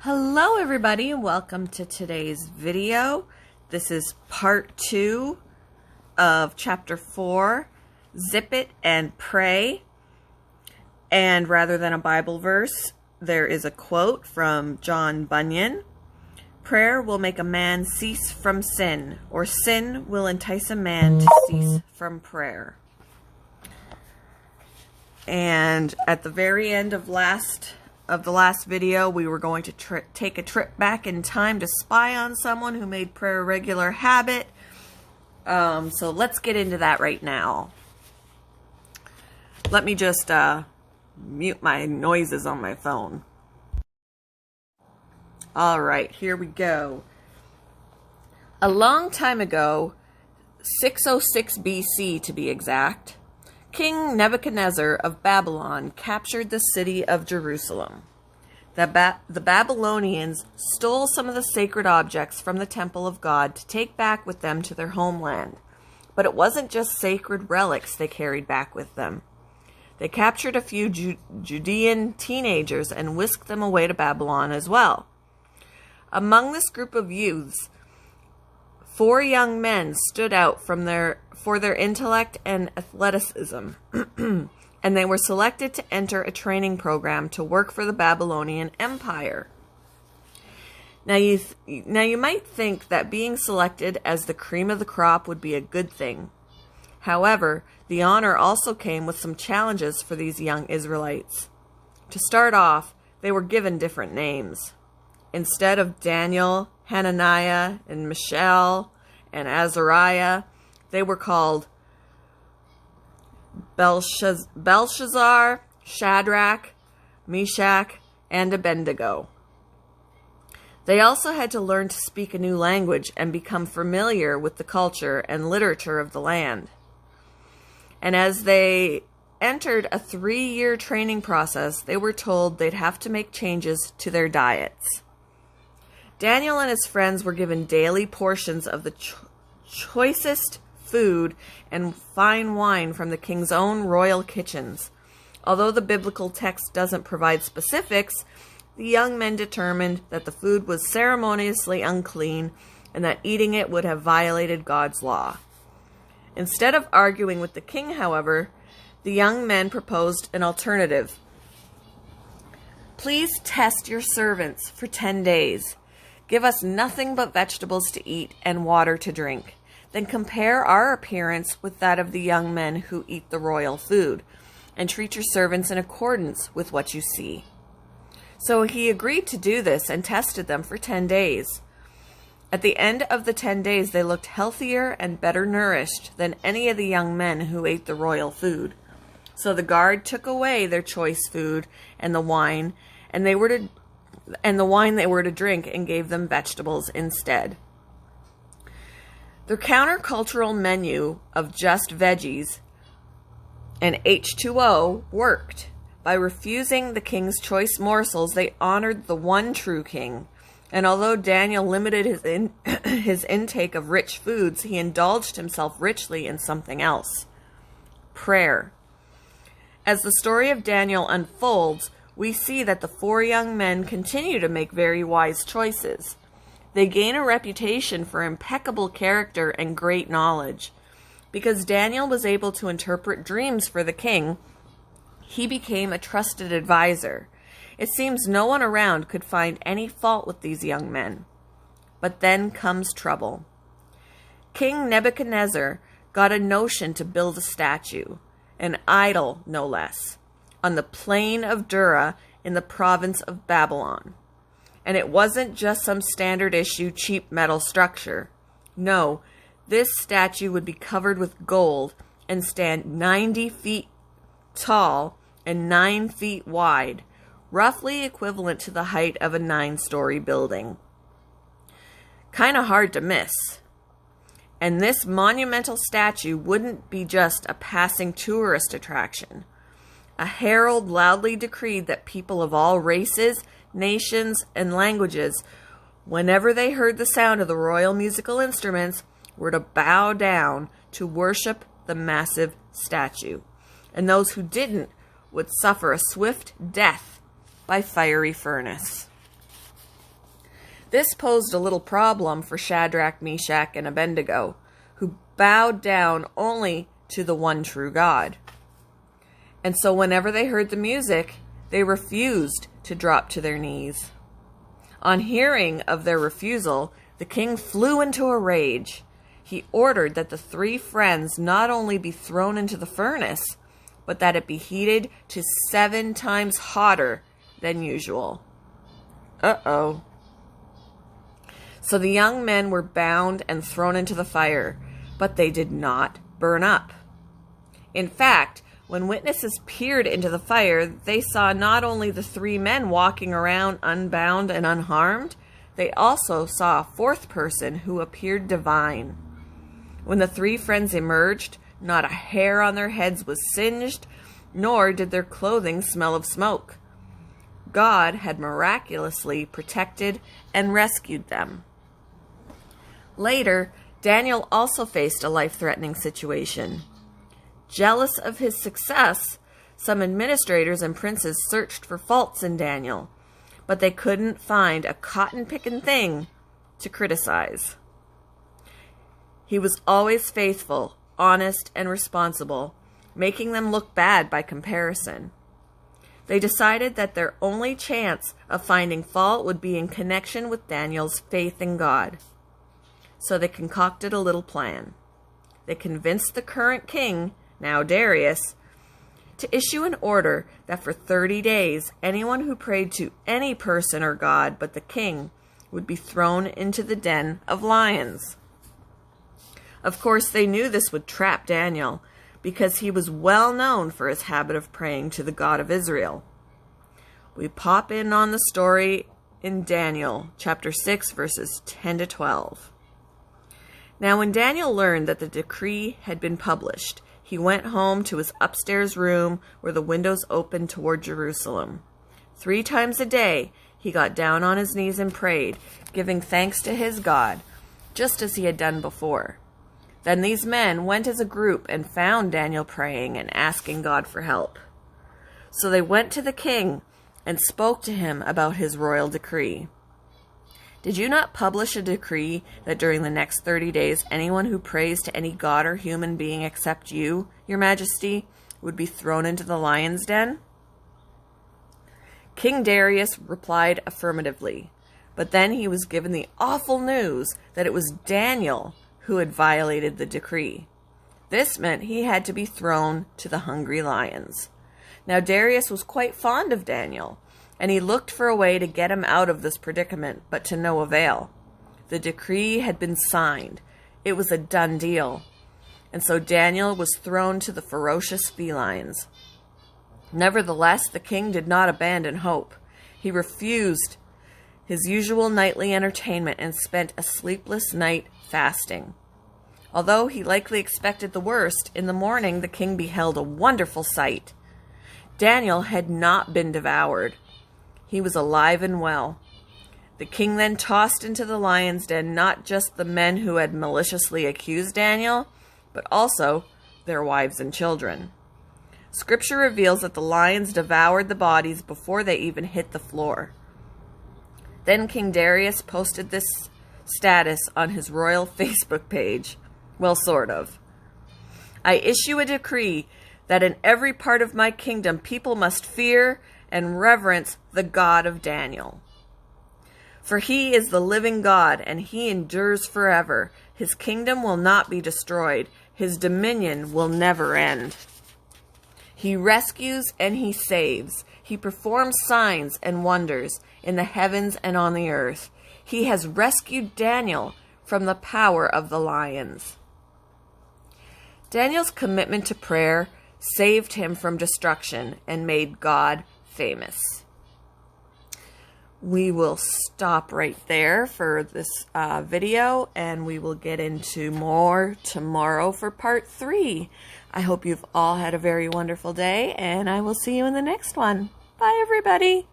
Hello everybody and welcome to today's video. This is part 2 of chapter 4, Zip It and Pray. And rather than a Bible verse, there is a quote from John Bunyan. Prayer will make a man cease from sin, or sin will entice a man to cease from prayer. And at the very end of the last video, we were going to take a trip back in time to spy on someone who made prayer a regular habit. So let's get into that right now. Let me just mute my noises on my phone. All right, here we go. A long time ago, 606 BC to be exact, King Nebuchadnezzar of Babylon captured the city of Jerusalem. The Babylonians stole some of the sacred objects from the temple of God to take back with them to their homeland. But it wasn't just sacred relics they carried back with them. They captured a few Judean teenagers and whisked them away to Babylon as well. Among this group of youths, 4 young men stood out for their intellect and athleticism, and they were selected to enter a training program to work for the Babylonian Empire. Now you might think that being selected as the cream of the crop would be a good thing. However, the honor also came with some challenges for these young Israelites. To start off, they were given different names. Instead of Daniel, Hananiah, and Mishael, and Azariah, they were called Belshazzar, Shadrach, Meshach, and Abednego. They also had to learn to speak a new language and become familiar with the culture and literature of the land. And as they entered a 3-year training process, they were told they'd have to make changes to their diets. Daniel and his friends were given daily portions of the choicest food and fine wine from the king's own royal kitchens. Although the biblical text doesn't provide specifics, the young men determined that the food was ceremoniously unclean and that eating it would have violated God's law. Instead of arguing with the king, however, the young men proposed an alternative. Please test your servants for 10 days. Give us nothing but vegetables to eat and water to drink. Then compare our appearance with that of the young men who eat the royal food, and treat your servants in accordance with what you see. So he agreed to do this and tested them for 10 days. At the end of the 10 days, they looked healthier and better nourished than any of the young men who ate the royal food. So the guard took away their choice food and the wine, and the wine they were to drink, and gave them vegetables instead. Their countercultural menu of just veggies and H2O worked. By refusing the king's choice morsels, they honored the one true king. And although Daniel limited his intake of rich foods, he indulged himself richly in something else: prayer. As the story of Daniel unfolds, we see that the 4 young men continue to make very wise choices. They gain a reputation for impeccable character and great knowledge. Because Daniel was able to interpret dreams for the king, he became a trusted advisor. It seems no one around could find any fault with these young men. But then comes trouble. King Nebuchadnezzar got a notion to build a statue, an idol no less, on the plain of Dura in the province of Babylon. And it wasn't just some standard issue cheap metal structure. No, this statue would be covered with gold and stand 90 feet tall and 9 feet wide, roughly equivalent to the height of a 9-story building. Kinda hard to miss. And this monumental statue wouldn't be just a passing tourist attraction. A herald loudly decreed that people of all races, nations, and languages, whenever they heard the sound of the royal musical instruments, were to bow down to worship the massive statue. And those who didn't would suffer a swift death by fiery furnace. This posed a little problem for Shadrach, Meshach, and Abednego, who bowed down only to the one true God. And so whenever they heard the music, they refused to drop to their knees. On hearing of their refusal, the king flew into a rage. He ordered that the three friends not only be thrown into the furnace, but that it be heated to 7 times hotter than usual. Uh-oh. So the young men were bound and thrown into the fire, but they did not burn up. In fact, when witnesses peered into the fire, they saw not only the 3 men walking around unbound and unharmed, they also saw a 4th person who appeared divine. When the 3 friends emerged, not a hair on their heads was singed, nor did their clothing smell of smoke. God had miraculously protected and rescued them. Later, Daniel also faced a life-threatening situation. Jealous of his success, some administrators and princes searched for faults in Daniel, but they couldn't find a cotton-picking thing to criticize. He was always faithful, honest, and responsible, making them look bad by comparison. They decided that their only chance of finding fault would be in connection with Daniel's faith in God. So they concocted a little plan. They convinced the current king, now Darius, to issue an order that for 30 days, anyone who prayed to any person or god but the king would be thrown into the den of lions. Of course, they knew this would trap Daniel, because he was well known for his habit of praying to the God of Israel. We pop in on the story in Daniel, chapter 6, verses 10 to 12. Now when Daniel learned that the decree had been published, he went home to his upstairs room where the windows opened toward Jerusalem. 3 times a day he got down on his knees and prayed, giving thanks to his God, just as he had done before. Then these men went as a group and found Daniel praying and asking God for help. So they went to the king and spoke to him about his royal decree. Did you not publish a decree that during the next 30 days anyone who prays to any god or human being except you, your majesty, would be thrown into the lion's den? King Darius replied affirmatively, but then he was given the awful news that it was Daniel who had violated the decree. This meant he had to be thrown to the hungry lions. Now Darius was quite fond of Daniel, and he looked for a way to get him out of this predicament, but to no avail. The decree had been signed. It was a done deal. And so Daniel was thrown to the ferocious felines. Nevertheless, the king did not abandon hope. He refused his usual nightly entertainment and spent a sleepless night fasting. Although he likely expected the worst, in the morning the king beheld a wonderful sight. Daniel had not been devoured. He was alive and well. The king then tossed into the lion's den not just the men who had maliciously accused Daniel, but also their wives and children. Scripture reveals that the lions devoured the bodies before they even hit the floor. Then King Darius posted this status on his royal Facebook page. Well, sort of. I issue a decree that in every part of my kingdom people must fear and reverence the God of Daniel. For he is the living God, and he endures forever. His kingdom will not be destroyed. His dominion will never end. He rescues and he saves. He performs signs and wonders in the heavens and on the earth. He has rescued Daniel from the power of the lions. Daniel's commitment to prayer saved him from destruction and made God famous. We will stop right there for this video, and we will get into more tomorrow for part 3. I hope you've all had a very wonderful day, and I will see you in the next one. Bye, everybody.